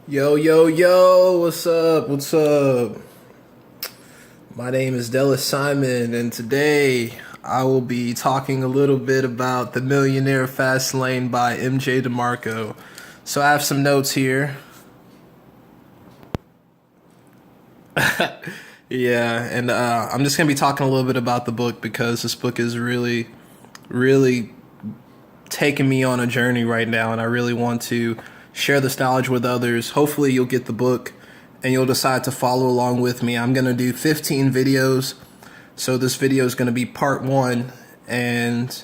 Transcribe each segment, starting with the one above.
Yo, yo, yo, what's up? What's up? My name is Dallas Simon, and today I will be talking a little bit about The Millionaire Fastlane by MJ DeMarco. So I have some notes here. Yeah, and I'm just going to be talking a little bit about the book because this book is really taking me on a journey right now, and I really want to share this knowledge with others. Hopefully, you'll get the book and you'll decide to follow along with me. I'm going to do 15 videos. So, this video is going to be part one, and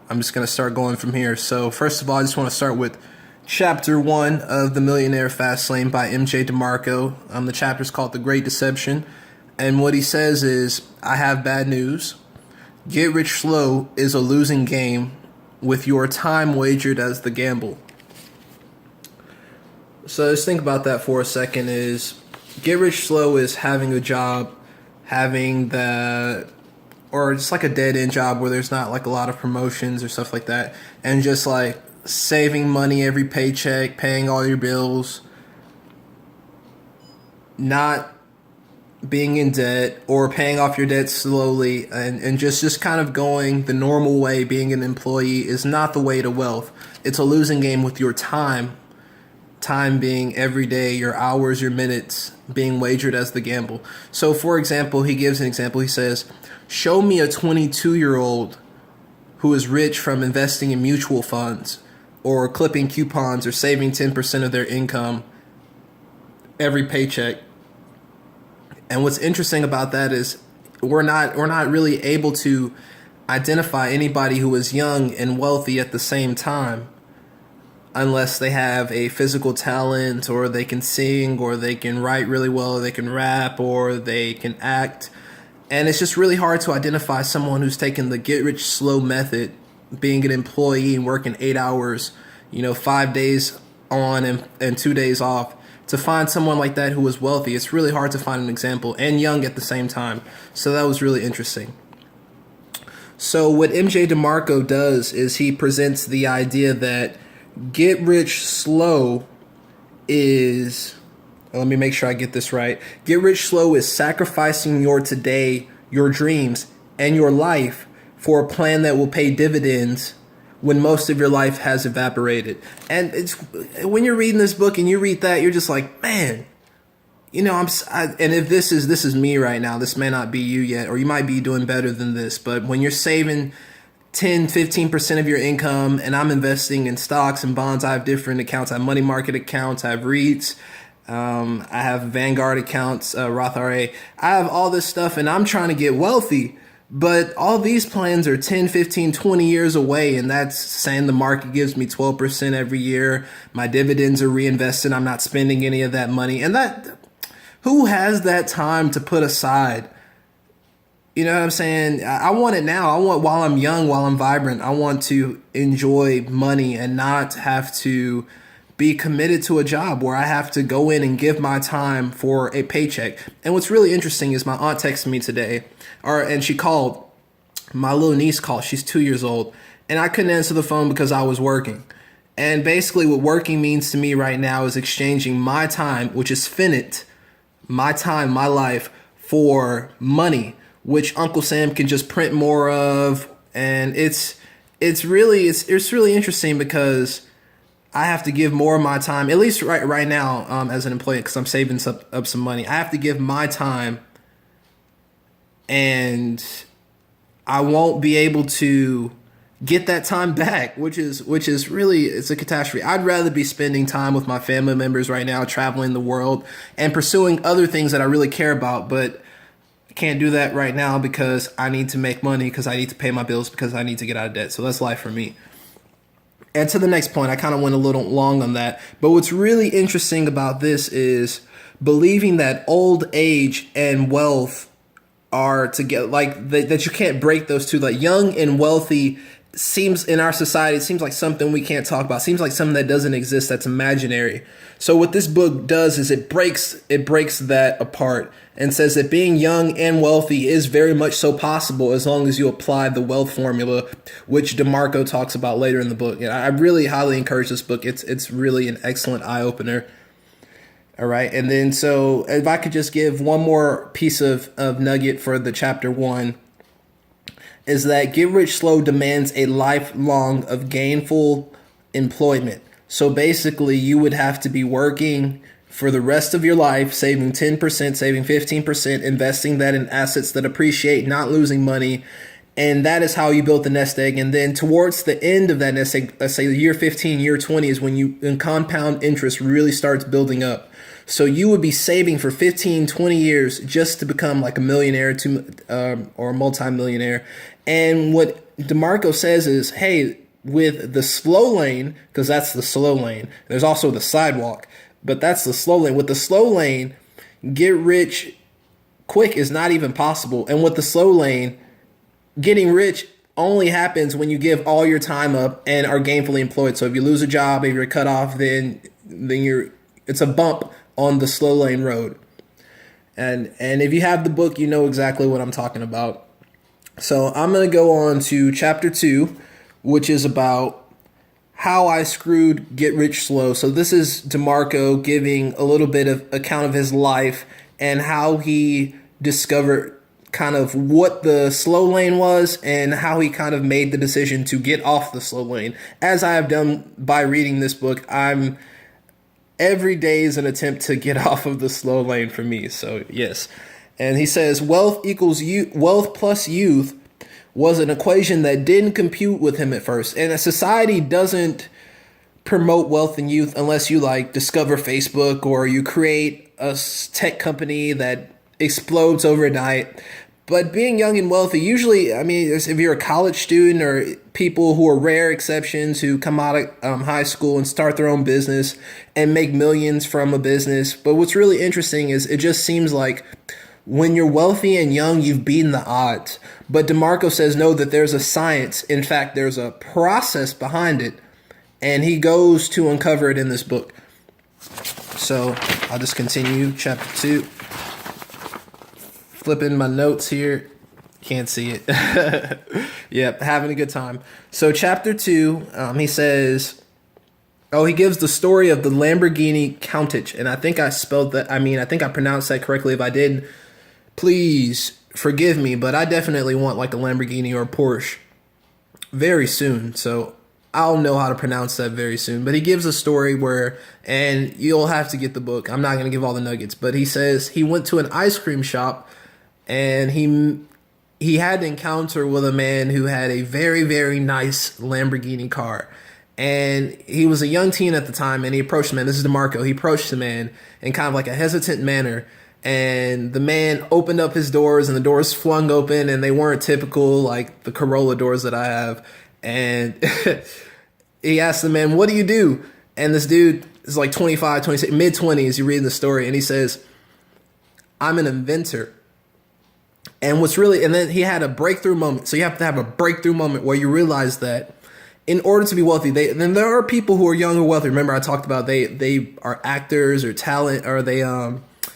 I'm just going to start going from here. So, first of all, I just want to start with chapter one of The Millionaire Fastlane by MJ DeMarco. The chapter is called The Great Deception. And what he says is, I have bad news. Get rich slow is a losing game with your time wagered as the gamble. So just think about that for a second. Is get rich slow is having a job, having the, or just like a dead end job where there's not like a lot of promotions or stuff like that, and just like saving money every paycheck, paying all your bills, not being in debt or paying off your debt slowly, and just kind of going the normal way. Being an employee is not the way to wealth. It's a losing game with your time being every day, your hours, your minutes being wagered as the gamble. So for example, he gives an example. He says, show me a 22-year-old who is rich from investing in mutual funds or clipping coupons or saving 10% of their income every paycheck. And what's interesting about that is we're not really able to identify anybody who is young and wealthy at the same time unless they have a physical talent, or they can sing, or they can write really well, or they can rap, or they can act. And it's just really hard to identify someone who's taken the get rich slow method, being an employee and working 8 hours, 5 days on and 2 days off. To find someone like that who is wealthy, it's really hard to find an example, and young at the same time. So that was really interesting. So what MJ DeMarco does is he presents the idea that get rich slow is, let me make sure I get this right. Get rich slow is sacrificing your today, your dreams, and your life for a plan that will pay dividends when most of your life has evaporated. And it's when you're reading this book and you read that, you're just like, man, and if this is me right now, this may not be you yet, or you might be doing better than this, but when you're saving 10-15% of your income, and I'm investing in stocks and bonds. I have different accounts. I have money market accounts. I have REITs. I have Vanguard accounts, Roth IRA. I have all this stuff, and I'm trying to get wealthy. But all these plans are 10, 15, 20 years away, and that's saying the market gives me 12% every year. My dividends are reinvested. I'm not spending any of that money. And who has that time to put aside? You know what I'm saying? I want it now. I want, while I'm young, while I'm vibrant, I want to enjoy money and not have to be committed to a job where I have to go in and give my time for a paycheck. And what's really interesting is my aunt texted me today, and she called. My little niece called. She's 2 years old, and I couldn't answer the phone because I was working. And basically what working means to me right now is exchanging my time, which is finite, my time, my life, for money, which Uncle Sam can just print more of. And it's really interesting because I have to give more of my time, at least right now, as an employee, because I'm saving up some money. I have to give my time, and I won't be able to get that time back, which is really, it's a catastrophe. I'd rather be spending time with my family members right now, traveling the world and pursuing other things that I really care about, but I can't do that right now because I need to make money, because I need to pay my bills, because I need to get out of debt. So that's life for me. And to the next point, I kind of went a little long on that. But what's really interesting about this is believing that old age and wealth are together, like that you can't break those two. Like young and wealthy seems, in our society, it seems like something we can't talk about. It seems like something that doesn't exist, that's imaginary. So what this book does is it breaks that apart and says that being young and wealthy is very much so possible as long as you apply the wealth formula, which DeMarco talks about later in the book. And I really highly encourage this book. It's really an excellent eye opener. All right. And then, so if I could just give one more piece of nugget for the chapter 1, is that Get Rich Slow demands a lifelong of gainful employment. So basically, you would have to be working for the rest of your life, saving 10%, saving 15%, investing that in assets that appreciate, not losing money. And that is how you build the nest egg. And then towards the end of that nest egg, let's say year 15, year 20 is when compound interest really starts building up. So you would be saving for 15, 20 years just to become like a millionaire or a multimillionaire. And what DeMarco says is, hey, with the slow lane, because that's the slow lane, there's also the sidewalk, but that's the slow lane. With the slow lane, get rich quick is not even possible. And with the slow lane, getting rich only happens when you give all your time up and are gainfully employed. So if you lose a job, if you're cut off, then it's a bump on the slow lane road. And if you have the book, you know exactly what I'm talking about. So I'm going to go on to chapter 2, which is about how I screwed Get Rich Slow. So this is DeMarco giving a little bit of account of his life and how he discovered kind of what the slow lane was and how he kind of made the decision to get off the slow lane. As I have done by reading this book, every day is an attempt to get off of the slow lane for me. So yes. And he says, wealth plus youth was an equation that didn't compute with him at first. And a society doesn't promote wealth and youth unless you like discover Facebook or you create a tech company that explodes overnight. But being young and wealthy, usually, I mean, if you're a college student or people who are rare exceptions who come out of high school and start their own business and make millions from a business. But what's really interesting is it just seems like when you're wealthy and young, you've beaten the odds. But DeMarco says no, that there's a science. In fact, there's a process behind it. And he goes to uncover it in this book. So I'll just continue chapter 2. Flipping my notes here. Can't see it. Yep, having a good time. So chapter 2, he says, he gives the story of the Lamborghini Count. And I think I think I pronounced that correctly. If I did, please forgive me. But I definitely want like a Lamborghini or a Porsche very soon. So I'll know how to pronounce that very soon. But he gives a story and you'll have to get the book. I'm not going to give all the nuggets. But he says he went to an ice cream shop and he had an encounter with a man who had a very, very nice Lamborghini car. And he was a young teen at the time, and he approached the man. This is DeMarco. He approached the man in kind of like a hesitant manner. And the man opened up his doors, and the doors flung open, and they weren't typical like the Corolla doors that I have. And he asked the man, "What do you do?" And this dude is like 25, 26, mid-20s. You read the story, and he says, "I'm an inventor." And then he had a breakthrough moment. So you have to have a breakthrough moment where you realize that in order to be wealthy, then there are people who are young or wealthy. Remember, I talked about they are actors or talent, or they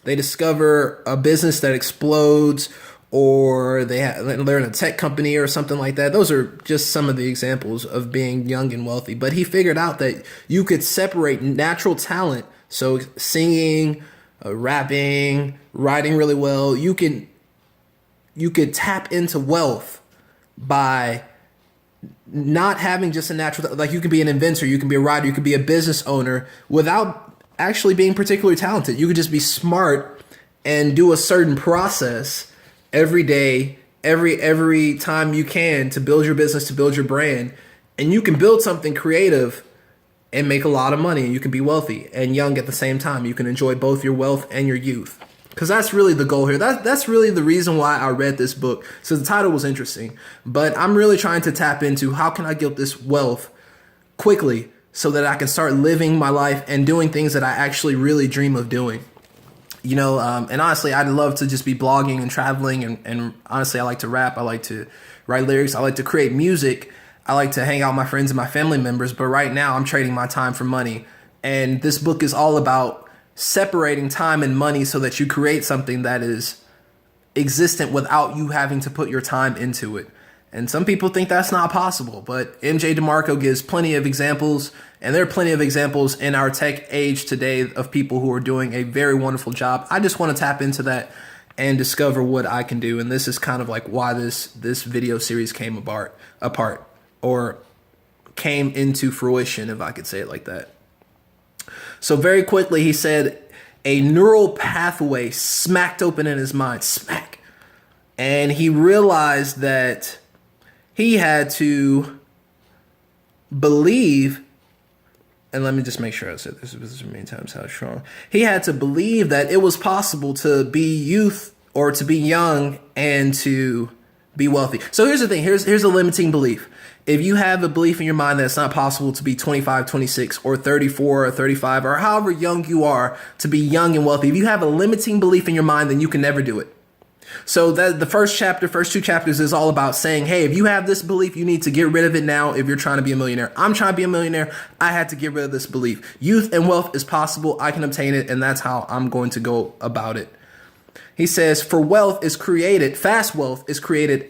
discover a business that explodes, or they're in a tech company or something like that. Those are just some of the examples of being young and wealthy. But he figured out that you could separate natural talent, so singing, rapping, writing really well. You could tap into wealth by not having just a natural, like you could be an inventor, you can be a writer, you could be a business owner without actually being particularly talented. You could just be smart and do a certain process every day, every time you can, to build your business, to build your brand. And you can build something creative and make a lot of money, and you can be wealthy and young at the same time. You can enjoy both your wealth and your youth. Because that's really the goal here. That's really the reason why I read this book. So the title was interesting. But I'm really trying to tap into how can I get this wealth quickly so that I can start living my life and doing things that I actually really dream of doing. And honestly, I'd love to just be blogging and traveling. And honestly, I like to rap. I like to write lyrics. I like to create music. I like to hang out with my friends and my family members. But right now, I'm trading my time for money. And this book is all about separating time and money so that you create something that is existent without you having to put your time into it. And some people think that's not possible, but MJ DeMarco gives plenty of examples, and there are plenty of examples in our tech age today of people who are doing a very wonderful job. I just want to tap into that and discover what I can do, and this is kind of like why this video series came apart, or came into fruition, if I could say it like that. So very quickly, he said a neural pathway smacked open in his mind, smack, and he realized that he had to believe, and let me just make sure I said this as many times how strong. He had to believe that it was possible to be youth or to be young and to be wealthy. So here's the thing. Here's a limiting belief. If you have a belief in your mind that it's not possible to be 25, 26, or 34, or 35, or however young you are to be young and wealthy, if you have a limiting belief in your mind, then you can never do it. So that the first two chapters is all about saying, hey, if you have this belief, you need to get rid of it now if you're trying to be a millionaire. I'm trying to be a millionaire. I had to get rid of this belief. Youth and wealth is possible. I can obtain it, and that's how I'm going to go about it. He says, fast wealth is created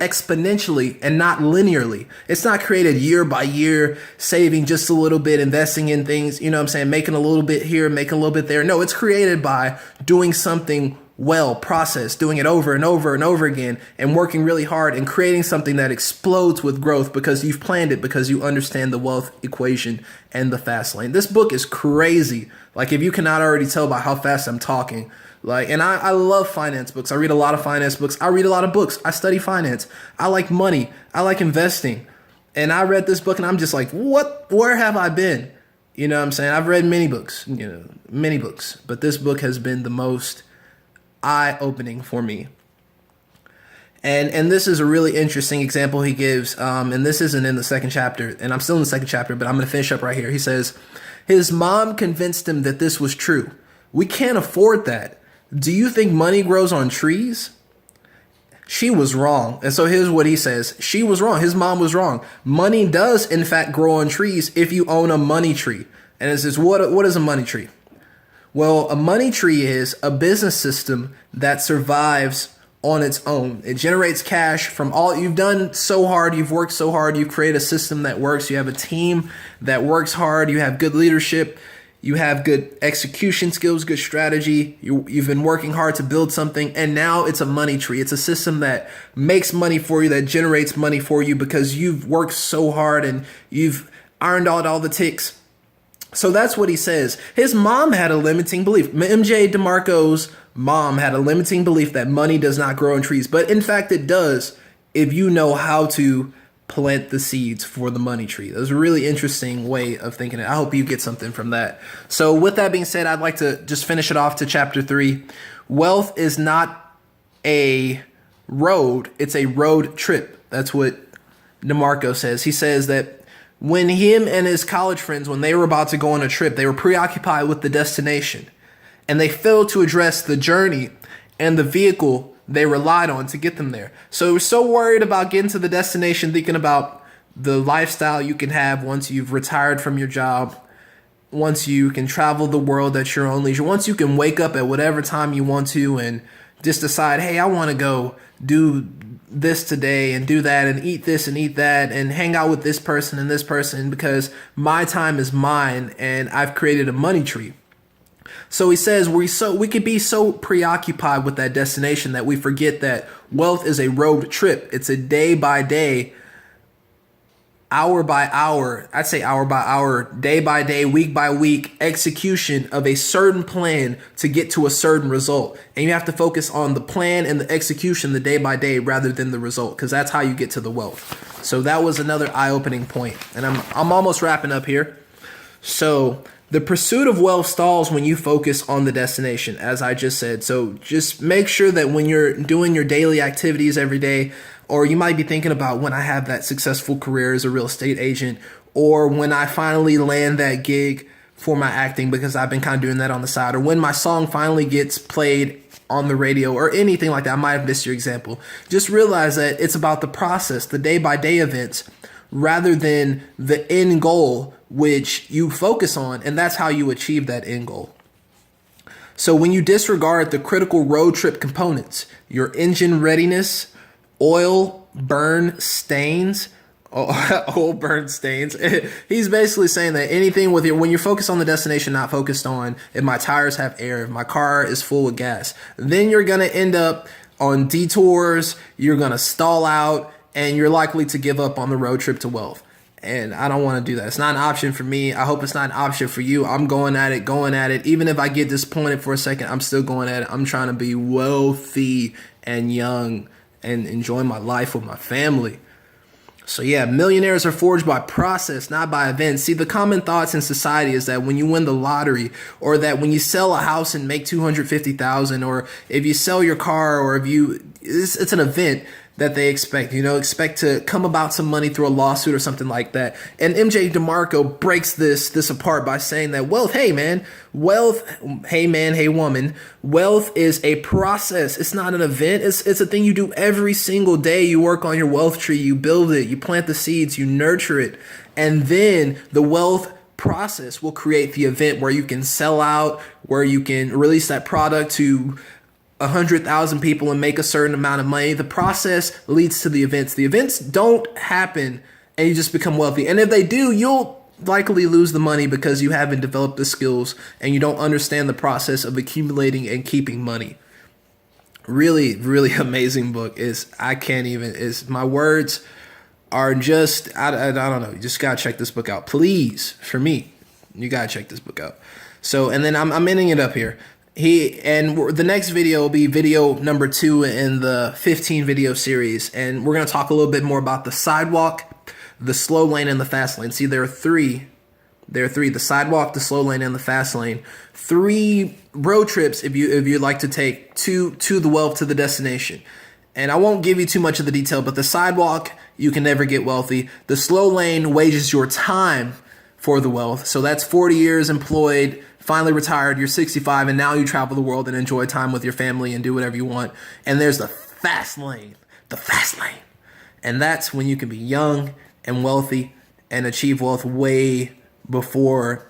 exponentially and not linearly. It's not created year by year, saving just a little bit, investing in things, you know what I'm saying, making a little bit here, making a little bit there. No, it's created by doing something well, processed, doing it over and over and over again, and working really hard and creating something that explodes with growth because you've planned it, because you understand the wealth equation and the fast lane. This book is crazy. Like, if you cannot already tell by how fast I'm talking, and I love finance books. I read a lot of finance books. I read a lot of books. I study finance. I like money. I like investing. And I read this book and I'm just like, where have I been? You know what I'm saying? I've read many books, but this book has been the most eye-opening for me. And this is a really interesting example he gives. And this isn't in the second chapter, and I'm still in the second chapter, but I'm going to finish up right here. He says, his mom convinced him that this was true. We can't afford that. Do you think money grows on trees? She was wrong. And so here's what he says. She was wrong. His mom was wrong. Money does, in fact, grow on trees if you own a money tree. And it says, what is a money tree? Well, a money tree is a business system that survives on its own. It generates cash from all you've done so hard. You've worked so hard. You've created a system that works. You have a team that works hard. You have good leadership. You have good execution skills, good strategy. You've been working hard to build something, and now it's a money tree. It's a system that makes money for you, that generates money for you because you've worked so hard and you've ironed out all the ticks. So that's what he says. His mom had a limiting belief. MJ DeMarco's mom had a limiting belief that money does not grow on trees, but in fact it does if you know how to plant the seeds for the money tree. That was a really interesting way of thinking it. I hope you get something from that. So with that being said, I'd like to just finish it off to chapter 3. Wealth is not a road, it's a road trip. That's what DeMarco says. He says that when him and his college friends, when they were about to go on a trip, they were preoccupied with the destination and they failed to address the journey and the vehicle they relied on to get them there. So they were so worried about getting to the destination, thinking about the lifestyle you can have once you've retired from your job, once you can travel the world at your own leisure, once you can wake up at whatever time you want to and just decide, hey, I want to go do this today and do that and eat this and eat that and hang out with this person because my time is mine and I've created a money tree. So he says we could be so preoccupied with that destination that we forget that wealth is a road trip. It's a day by day, hour by hour, I'd say hour by hour, day by day, week by week execution of a certain plan to get to a certain result. And you have to focus on the plan and the execution, the day by day, rather than the result, because that's how you get to the wealth. So that was another eye-opening point. And I'm almost wrapping up here. So the pursuit of wealth stalls when you focus on the destination, as I just said. So just make sure that when you're doing your daily activities every day, or you might be thinking about when I have that successful career as a real estate agent, or when I finally land that gig for my acting, because I've been kind of doing that on the side, or when my song finally gets played on the radio or anything like that. I might have missed your example. Just realize that it's about the process, the day-by-day events, rather than the end goal, which you focus on, and that's how you achieve that end goal. So when you disregard the critical road trip components, your engine readiness, oil, Bernstein's. Old Bernstein's. He's basically saying that anything with when you're focused on the destination, not focused on if my tires have air, if my car is full of gas, then you're going to end up on detours, you're going to stall out, and you're likely to give up on the road trip to wealth. And I don't want to do that. It's not an option for me. I hope it's not an option for you. I'm going at it. Even if I get disappointed for a second, I'm still going at it. I'm trying to be wealthy and young and enjoy my life with my family. So yeah, millionaires are forged by process, not by events. See, the common thoughts in society is that when you win the lottery, or that when you sell a house and make $250,000, or if you sell your car, or if it's an event that they expect to come about some money through a lawsuit or something like that. And MJ DeMarco breaks this apart by saying that hey man, hey woman, wealth is a process. It's not an event. It's a thing you do every single day. You work on your wealth tree, you build it, you plant the seeds, you nurture it, and then the wealth process will create the event where you can sell out, where you can release that product to 100,000 people and make a certain amount of money. The process leads to the events. The events don't happen and you just become wealthy. And if they do, you'll likely lose the money because you haven't developed the skills and you don't understand the process of accumulating and keeping money. Really, really amazing book. My words are just, I don't know. You just got to check this book out. Please, for me, you got to check this book out. So, and then I'm ending it up here. The next video will be video number 2 in the 15 video series. And we're going to talk a little bit more about the sidewalk, the slow lane, and the fast lane. See, there are three, the sidewalk, the slow lane, and the fast lane. 3 road trips if you'd like to take to the wealth, to the destination. And I won't give you too much of the detail, but the sidewalk, you can never get wealthy. The slow lane wages your time for the wealth. So that's 40 years employed, finally retired, you're 65, and now you travel the world and enjoy time with your family and do whatever you want. And there's the fast lane. And that's when you can be young and wealthy and achieve wealth way before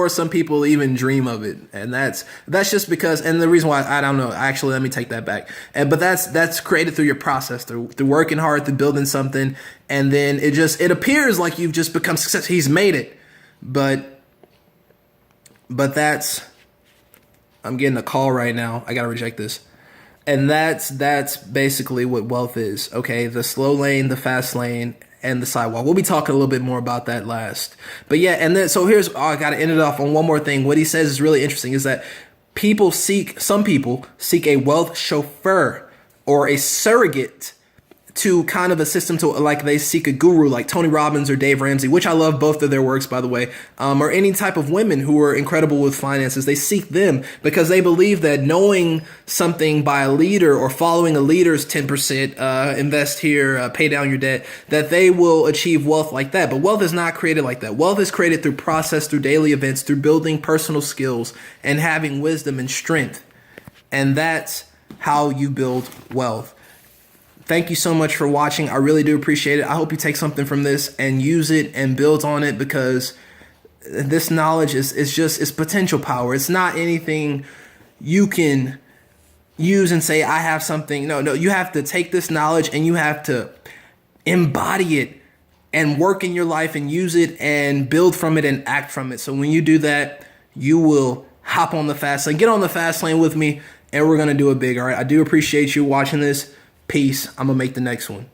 some people even dream of it. And that's just because, and the reason why, I don't know, actually, let me take that back. But that's created through your process, through working hard, through building something. And then it appears like you've just become successful. He's made it. But I'm getting a call right now. I got to reject this. And that's basically what wealth is. Okay. The slow lane, the fast lane, and the sidewalk. We'll be talking a little bit more about that last. But yeah, and then, so I got to end it off on one more thing. What he says is really interesting, is that some people seek a wealth chauffeur or a surrogate to kind of assist them, to like they seek a guru like Tony Robbins or Dave Ramsey, which I love both of their works, by the way, or any type of women who are incredible with finances. They seek them because they believe that knowing something by a leader or following a leader's 10%, invest here, pay down your debt, that they will achieve wealth like that. But wealth is not created like that. Wealth is created through process, through daily events, through building personal skills and having wisdom and strength. And that's how you build wealth. Thank you so much for watching. I really do appreciate it. I hope you take something from this and use it and build on it, because this knowledge is potential power. It's not anything you can use and say, I have something. No, you have to take this knowledge and you have to embody it and work in your life and use it and build from it and act from it. So when you do that, you will hop on the fast lane. Get on the fast lane with me and we're going to do it big. All right. I do appreciate you watching this. Peace. I'm going to make the next one.